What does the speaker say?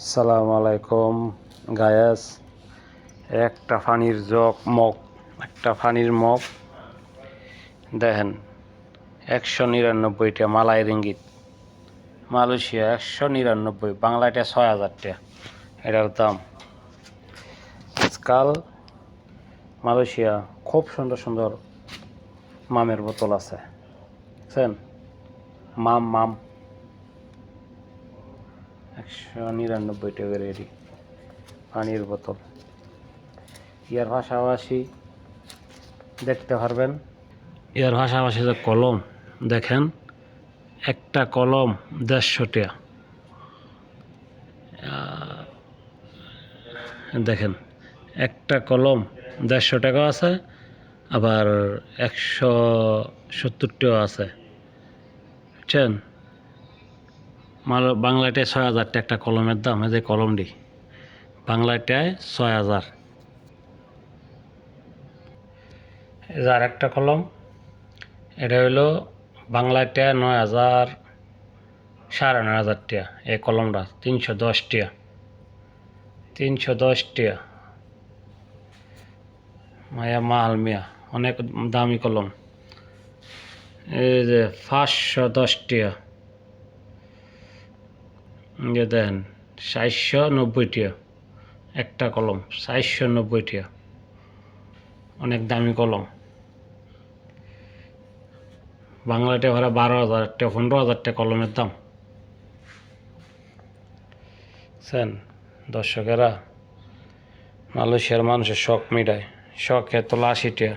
আসসালামু আলাইকুম গায়াস। একটা পানির মগ দেখেন 199টা মালাই রিঙ্গিত। মালয়েশিয়া 199, বাংলাটা 6000 টাকা এটার দাম। আজকাল মালয়েশিয়া খুব সুন্দর সুন্দর মামের বোতল আছে, বুঝছেন? মাম 199 টাকা রেডি পানির বোতল। ইয়ার পাশাপাশি দেখতে পারবেন, এর পাশাপাশি যে কলম দেখেন, একটা কলম 150 টাকা। দেখেন একটা কলম 150 টাকা আছে, আবার 170 টাকা আছে, বুঝছেন? বাংলাটায় 6000 টাকা একটা কলমের দাম। এই যে কলমটি বাংলাটায় 6000। এই যে আর একটা কলম, এটা হইলো বাংলাটায় 9000, 9500 টাকা। এই কলমটা 310 টাকা, 310 টাকা। মায়া মাল মিয়া, অনেক দামি কলম। এই যে 510 টাকা। যে দেন 490 টাকা একটা কলম, 490 টাকা। অনেক দামি কলম। বাংলাটা ভাড়া 12,000 টাকা, 15,000 টাকা কলমের দাম। বুঝছেন দর্শকেরা, মালয়েশিয়ার মানুষের শখ মিটায়, শখে তোলা 80 টাকা।